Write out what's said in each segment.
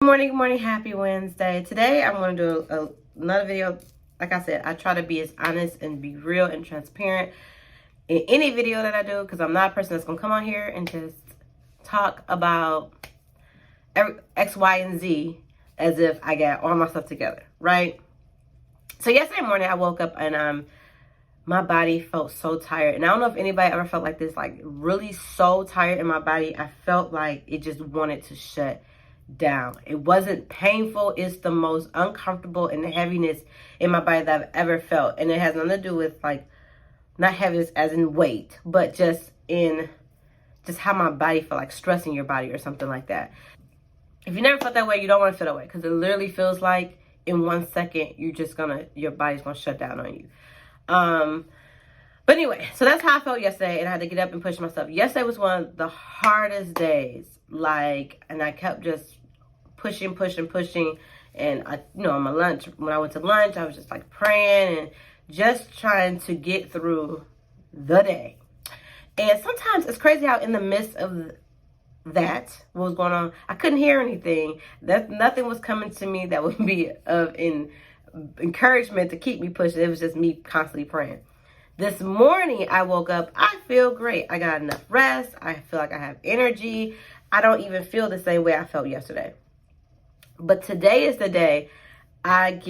Good morning, happy Wednesday. Today I'm going to do another video. Like I said, I try to be as honest and be real and transparent in any video that I do, because I'm not a person that's going to come on here and just talk about X, Y, and Z as if I got all my stuff together, right? So yesterday morning I woke up and my body felt so tired. And I don't know if anybody ever felt like this, like really so tired in my body. I felt like it just wanted to shut down. It wasn't painful. It's the most uncomfortable and the heaviness in my body that I've ever felt. And it has nothing to do with like, not heaviness as in weight, but just how my body felt, like stressing your body or something like that. If you never felt that way, you don't want to feel that way, because it literally feels like in 1 second, your body's gonna shut down on you. But anyway, so that's how I felt yesterday, and I had to get up and push myself. Yesterday was one of the hardest days, and I kept just pushing, and on my lunch, when I went to lunch, I was just like praying and just trying to get through the day. And sometimes it's crazy how in the midst of that, what was going on, I couldn't hear anything. Nothing was coming to me that would be of encouragement to keep me pushing. It was just me constantly praying. This morning I woke up, I feel great. I got enough rest. I feel like I have energy. I don't even feel the same way I felt yesterday. But today is the day God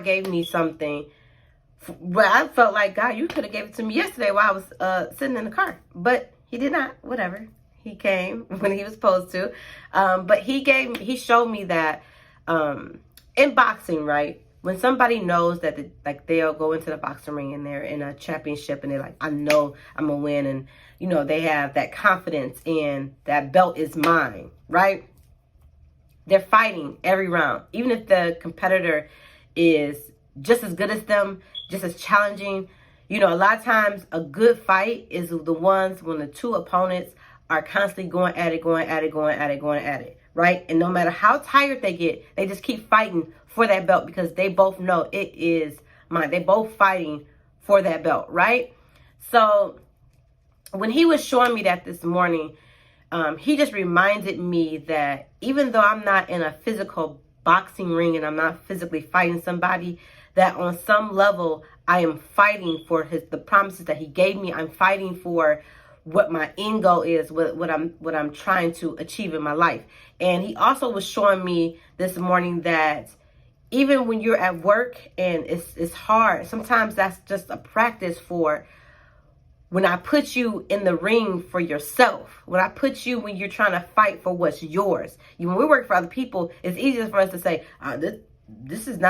gave me something. But I felt like, God, you could have gave it to me yesterday while I was sitting in the car. But he did not. Whatever. He came when he was supposed to. But he showed me that in boxing, right? When somebody knows that they'll go into the boxing ring and they're in a championship and they're like, I know I'm gonna win, and they have that confidence in that belt is mine, right? They're fighting every round, even if the competitor is just as good as them, just as challenging. A lot of times a good fight is the ones when the two opponents are constantly going at it, right? And no matter how tired they get, they just keep fighting for that belt because they both know it is mine. They both fighting for that belt, right? So when he was showing me that this morning, he just reminded me that even though I'm not in a physical boxing ring and I'm not physically fighting somebody, that on some level I am fighting for the promises that he gave me. I'm fighting for what my end goal is, what I'm trying to achieve in my life. And he also was showing me this morning that even when you're at work and it's hard, sometimes that's just a practice for when I put you in the ring for yourself, when you're trying to fight for what's yours. When we work for other people, it's easier for us to say, this ain't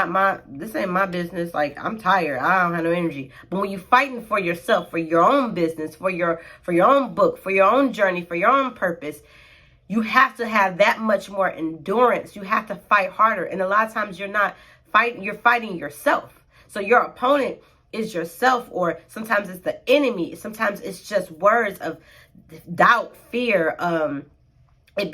my business. Like, I'm tired. I don't have no energy. But when you're fighting for yourself, for your own business, for your own book, for your own journey, for your own purpose, you have to have that much more endurance. You have to fight harder. And a lot of times you're fighting yourself. So your opponent is yourself, or sometimes it's the enemy. Sometimes it's just words of doubt, fear, and it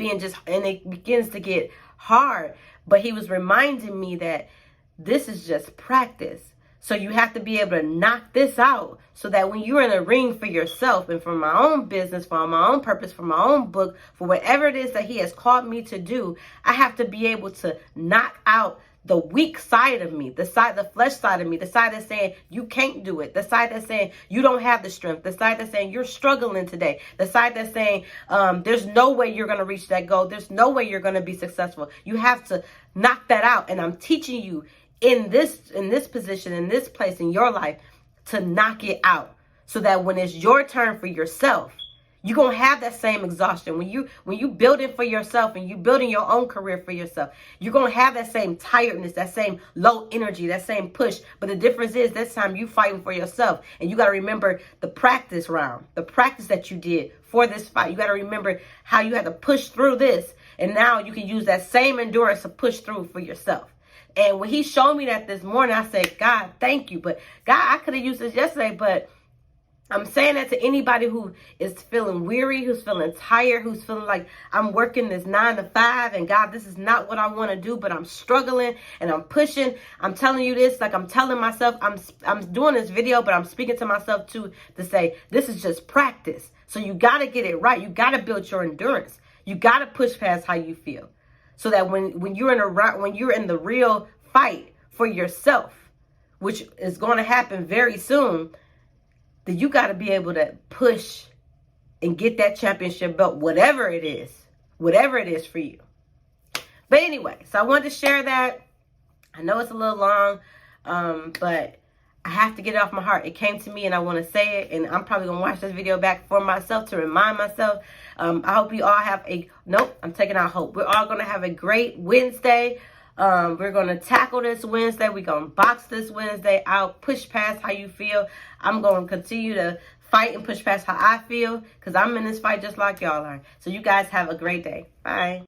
begins to get hard. But he was reminding me that this is just practice. So you have to be able to knock this out so that when you're in a ring for yourself and for my own business, for my own purpose, for my own book, for whatever it is that he has called me to do, I have to be able to knock out the weak side of me, the flesh side of me, the side that's saying you can't do it, the side that's saying you don't have the strength, the side that's saying you're struggling today, the side that's saying there's no way you're going to reach that goal, there's no way you're going to be successful. You have to knock that out. And I'm teaching you in this position, in this place in your life, to knock it out so that when it's your turn for yourself, you're going to have that same exhaustion. When you building for yourself and you building your own career for yourself, you're going to have that same tiredness, that same low energy, that same push. But the difference is this time you fighting for yourself. And you got to remember the practice round, the practice that you did for this fight. You got to remember how you had to push through this. And now you can use that same endurance to push through for yourself. And when he showed me that this morning, I said, God, thank you. But God, I could have used this yesterday, but I'm saying that to anybody who is feeling weary, who's feeling tired, who's feeling like I'm working this 9 to 5 and God, this is not what I want to do, but I'm struggling and I'm pushing. I'm telling you this, like I'm telling myself, I'm doing this video, but I'm speaking to myself too, to say this is just practice. So you got to get it right. You got to build your endurance. You got to push past how you feel. so that when you're in the real fight for yourself, which is going to happen very soon, then you got to be able to push and get that championship belt, whatever it is for you. But anyway, so I wanted to share that. I know it's a little long, but I have to get it off my heart. It came to me and I want to say it, and I'm probably going to watch this video back for myself to remind myself. I hope you all have I'm taking out hope. We're all going to have a great Wednesday. We're going to tackle this Wednesday. We're going to box this Wednesday out, push past how you feel. I'm going to continue to fight and push past how I feel, because I'm in this fight just like y'all are. So you guys have a great day. Bye.